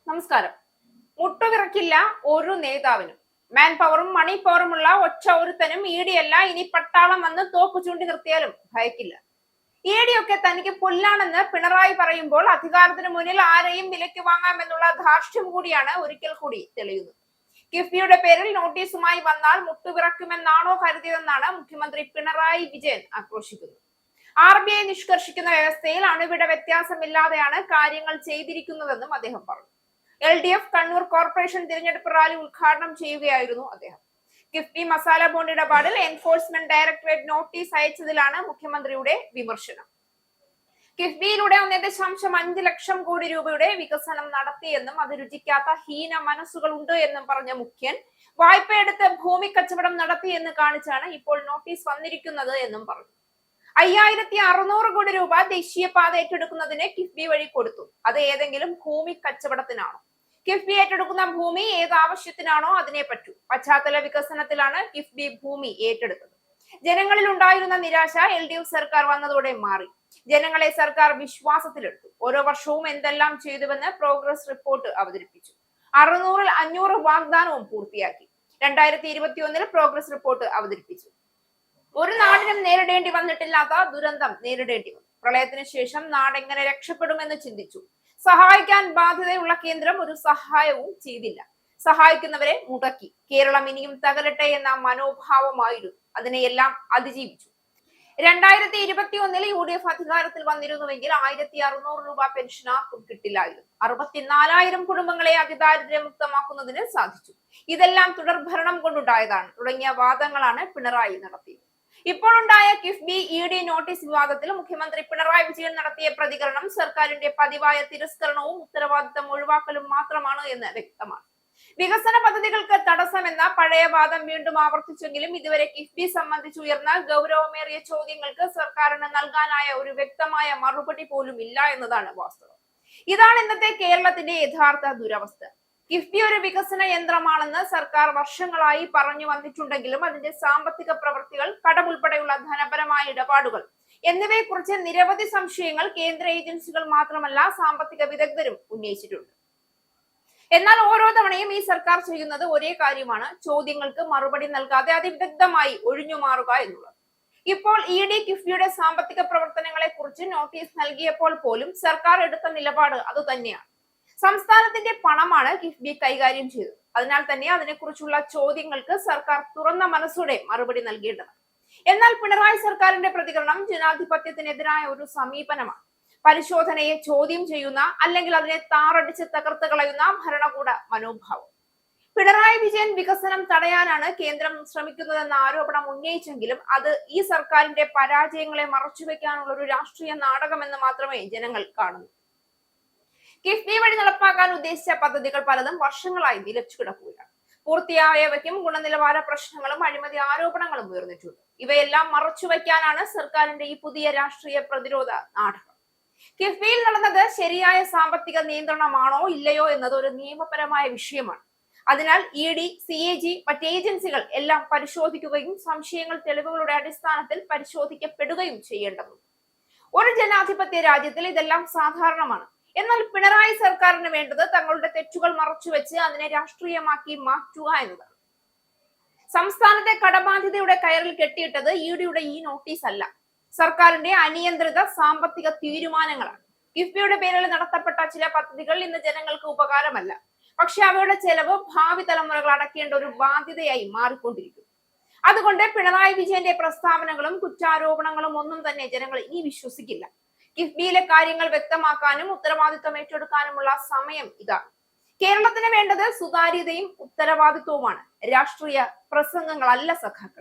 നമസ്കാരം. മുട്ടുവിറക്കില്ല ഒരു നേതാവിനും. മാൻ പവറും മണി പവറുമുള്ള ഒറ്റ ഒരുത്തനും ഈടിയല്ല ഇനി പട്ടാളം വന്ന് തോക്ക് ചൂണ്ടി നിർത്തിയാലും ഭയക്കില്ല. ഈടിയൊക്കെ തനിക്ക് പുല്ലാണെന്ന് പിണറായി പറയുമ്പോൾ അധികാരത്തിന് മുന്നിൽ ആരെയും വിലയ്ക്ക് വാങ്ങാമെന്നുള്ള ധാർഷ്ട്യം കൂടിയാണ് ഒരിക്കൽ കൂടി തെളിയുന്നത്. കിഫ്ബിയുടെ പേരിൽ നോട്ടീസുമായി വന്നാൽ മുട്ടുവിറക്കുമെന്നാണോ കരുതിയതെന്നാണ് മുഖ്യമന്ത്രി പിണറായി വിജയൻ ആക്രോശിക്കുന്നത്. RBI നിഷ്കർഷിക്കുന്ന വ്യവസ്ഥയിൽ അണുവിട വ്യത്യാസമില്ലാതെയാണ് കാര്യങ്ങൾ ചെയ്തിരിക്കുന്നതെന്നും അദ്ദേഹം പറഞ്ഞു. LDF കണ്ണൂർ കോർപ്പറേഷൻ തിരഞ്ഞെടുപ്പ് റാലി ഉദ്ഘാടനം ചെയ്യുകയായിരുന്നു അദ്ദേഹം. കിഫ്ബി മസാല ബോണ്ട് ഇടപാടിൽ എൻഫോഴ്സ്മെന്റ് ഡയറക്ടറേറ്റ് നോട്ടീസ് അയച്ചതിലാണ് മുഖ്യമന്ത്രിയുടെ വിമർശനം. കിഫ്ബിയിലൂടെ 1.5 ലക്ഷം കോടി രൂപയുടെ വികസനം നടത്തിയെന്നും അത് രുചിക്കാത്ത ഹീന മനസ്സുകൾ ഉണ്ട് എന്നും പറഞ്ഞ മുഖ്യൻ വായ്പയെടുത്ത് ഭൂമി കച്ചവടം നടത്തിയെന്ന് കാണിച്ചാണ് ഇപ്പോൾ നോട്ടീസ് വന്നിരിക്കുന്നത് എന്നും പറഞ്ഞു. 5600 കോടി രൂപ ദേശീയപാത ഏറ്റെടുക്കുന്നതിന് കിഫ്ബി വഴി കൊടുത്തു. അത് ഏതെങ്കിലും ഭൂമി കച്ചവടത്തിനാണോ? കിഫ്ബി ഏറ്റെടുക്കുന്ന ഭൂമി ഏത് ആവശ്യത്തിനാണോ അതിനെ പറ്റൂ. പശ്ചാത്തല വികസനത്തിലാണ് കിഫ്ബി ഭൂമി ഏറ്റെടുത്തത്. ജനങ്ങളിൽ ഉണ്ടായിരുന്ന നിരാശ LDF സർക്കാർ വന്നതോടെ മാറി. ജനങ്ങളെ സർക്കാർ വിശ്വാസത്തിലെടുത്തു. ഓരോ വർഷവും എന്തെല്ലാം ചെയ്തുവെന്ന് പ്രോഗ്രസ് റിപ്പോർട്ട് അവതരിപ്പിച്ചു. 600-ൽ 500 വാഗ്ദാനവും പൂർത്തിയാക്കി. 2021-ൽ പ്രോഗ്രസ് റിപ്പോർട്ട് അവതരിപ്പിച്ചു. ഒരു നാടിനും നേരിടേണ്ടി വന്നിട്ടില്ലാത്ത ദുരന്തം നേരിടേണ്ടി വന്നു. പ്രളയത്തിന് ശേഷം നാട് എങ്ങനെ രക്ഷപ്പെടുമെന്ന് ചിന്തിച്ചു. സഹായിക്കാൻ ബാധ്യതയുള്ള കേന്ദ്രം ഒരു സഹായവും ചെയ്തില്ല. സഹായിക്കുന്നവരെ മുടക്കി. കേരളം ഇനിയും തകരട്ടെ എന്ന മനോഭാവമായിരുന്നു. അതിനെയെല്ലാം അതിജീവിച്ചു. 2021-ൽ UDF അധികാരത്തിൽ വന്നിരുന്നുവെങ്കിൽ 1600 രൂപ പെൻഷൻ ആർക്കും കിട്ടില്ലായിരുന്നു. 64,000 കുടുംബങ്ങളെ അതിദാരിദ്ര്യമുക്തമാക്കുന്നതിന് സാധിച്ചു. ഇതെല്ലാം തുടർഭരണം കൊണ്ടുണ്ടായതാണ് തുടങ്ങിയ വാദങ്ങളാണ് പിണറായി നടത്തിയത്. ഇപ്പോൾ ഉണ്ടായ കിഫ്ബി ED നോട്ടീസ് വിവാദത്തിൽ മുഖ്യമന്ത്രി പിണറായി വിജയൻ നടത്തിയ പ്രതികരണം സർക്കാരിന്റെ പതിവായ തിരസ്കരണവും ഉത്തരവാദിത്തം ഒഴിവാക്കലും മാത്രമാണ് എന്ന് വ്യക്തമാണ്. വികസന പദ്ധതികൾക്ക് തടസ്സമെന്ന പഴയ വാദം വീണ്ടും ആവർത്തിച്ചെങ്കിലും ഇതുവരെ കിഫ്ബി സംബന്ധിച്ച് ഉയർന്ന ഗൗരവമേറിയ ചോദ്യങ്ങൾക്ക് സർക്കാരിന് നൽകാനായ ഒരു വ്യക്തമായ മറുപടി പോലും ഇല്ല എന്നതാണ് വാസ്തവം. ഇതാണ് ഇന്നത്തെ കേരളത്തിന്റെ യഥാർത്ഥ ദുരവസ്ഥ. കിഫ്ബി ഒരു വികസന യന്ത്രമാണെന്ന് സർക്കാർ വർഷങ്ങളായി പറഞ്ഞു വന്നിട്ടുണ്ടെങ്കിലും അതിന്റെ സാമ്പത്തിക പ്രവൃത്തികൾ, കടമുൾപ്പെടെയുള്ള ധനപരമായ ഇടപാടുകൾ എന്നിവയെക്കുറിച്ച് നിരവധി സംശയങ്ങൾ കേന്ദ്ര ഏജൻസികൾ മാത്രമല്ല സാമ്പത്തിക വിദഗ്ധരും ഉന്നയിച്ചിട്ടുണ്ട്. എന്നാൽ ഓരോ തവണയും ഈ സർക്കാർ ചെയ്യുന്നത് ഒരേ കാര്യമാണ്: ചോദ്യങ്ങൾക്ക് മറുപടി നൽകാതെ അതിവിദഗ്ധമായി ഒഴിഞ്ഞുമാറുക എന്നുള്ളത്. ഇപ്പോൾ ED കിഫ്ബിയുടെ സാമ്പത്തിക പ്രവർത്തനങ്ങളെ കുറിച്ച് നോട്ടീസ് നൽകിയപ്പോൾ പോലും സർക്കാർ എടുത്ത നിലപാട് അതുതന്നെയാണ്. സംസ്ഥാനത്തിന്റെ പണമാണ് കിഫ്ബി കൈകാര്യം ചെയ്തത്. അതിനാൽ തന്നെ അതിനെക്കുറിച്ചുള്ള ചോദ്യങ്ങൾക്ക് സർക്കാർ തുറന്ന മനസ്സോടെ മറുപടി നൽകേണ്ടതാണ്. എന്നാൽ പിണറായി സർക്കാരിന്റെ പ്രതികരണം ജനാധിപത്യത്തിനെതിരായ ഒരു സമീപനമാണ്. പരിശോധനയെ ചോദ്യം ചെയ്യുന്ന, അല്ലെങ്കിൽ അതിനെ താറടിച്ച് തകർത്ത് കളയുന്ന ഭരണകൂട മനോഭാവം. പിണറായി വിജയൻ വികസനം തടയാനാണ് കേന്ദ്രം ശ്രമിക്കുന്നതെന്ന ആരോപണം ഉന്നയിച്ചെങ്കിലും അത് ഈ സർക്കാരിന്റെ പരാജയങ്ങളെ മറച്ചുവെക്കാനുള്ള ഒരു രാഷ്ട്രീയ നാടകമെന്ന് മാത്രമേ ജനങ്ങൾ കാണുന്നു. കിഫ്ബി വഴി നടപ്പാക്കാൻ ഉദ്ദേശിച്ച പദ്ധതികൾ പലതും വർഷങ്ങളായി നിലച്ചു കിടക്കുകയാണ്. പൂർത്തിയായവയ്ക്കും ഗുണനിലവാര പ്രശ്നങ്ങളും അഴിമതി ആരോപണങ്ങളും ഉയർന്നിട്ടുണ്ട്. ഇവയെല്ലാം മറച്ചുവെക്കാനാണ് സർക്കാരിന്റെ ഈ പുതിയ രാഷ്ട്രീയ പ്രതിരോധ നാടകം. കിഫ്ബിയിൽ നടന്നത് ശരിയായ സാമ്പത്തിക നിയന്ത്രണമാണോ ഇല്ലയോ എന്നത് ഒരു നിയമപരമായ വിഷയമാണ്. അതിനാൽ ED, CAG, മറ്റ് ഏജൻസികൾ എല്ലാം പരിശോധിക്കുകയും സംശയങ്ങൾ തെളിവുകളുടെ അടിസ്ഥാനത്തിൽ പരിശോധിക്കപ്പെടുകയും ചെയ്യേണ്ടതുണ്ട്. ഒരു ജനാധിപത്യ രാജ്യത്തിൽ ഇതെല്ലാം സാധാരണമാണ്. എന്നാൽ പിണറായി സർക്കാരിന് വേണ്ടത് തങ്ങളുടെ തെറ്റുകൾ മറച്ചുവെച്ച് അതിനെ രാഷ്ട്രീയമാക്കി മാറ്റുക എന്നതാണ്. സംസ്ഥാനത്തെ കടബാധ്യതയുടെ കയറിൽ കെട്ടിയിട്ടത് EDയുടെ ഈ നോട്ടീസ് അല്ല, സർക്കാരിന്റെ അനിയന്ത്രിത സാമ്പത്തിക തീരുമാനങ്ങളാണ്. കിഫ്ബിയുടെ പേരിൽ നടത്തപ്പെട്ട ചില പദ്ധതികൾ ഇന്ന് ജനങ്ങൾക്ക് ഉപകാരമല്ല, പക്ഷെ അവയുടെ ചെലവ് ഭാവി തലമുറകൾ അടക്കേണ്ട ഒരു ബാധ്യതയായി മാറിക്കൊണ്ടിരിക്കുന്നു. അതുകൊണ്ട് പിണറായി വിജയന്റെ പ്രസ്താവനകളും കുറ്റാരോപണങ്ങളും ഒന്നും തന്നെ ജനങ്ങൾ ഇനി വിശ്വസിക്കില്ല. കിഫ്ബിയിലെ കാര്യങ്ങൾ വ്യക്തമാക്കാനും ഉത്തരവാദിത്വം ഏറ്റെടുക്കാനുമുള്ള സമയം ഇതാണ്. കേരളത്തിന് വേണ്ടത് സുതാര്യതയും ഉത്തരവാദിത്വവുമാണ്, രാഷ്ട്രീയ പ്രസംഗങ്ങളല്ല സഖാക്കൾ.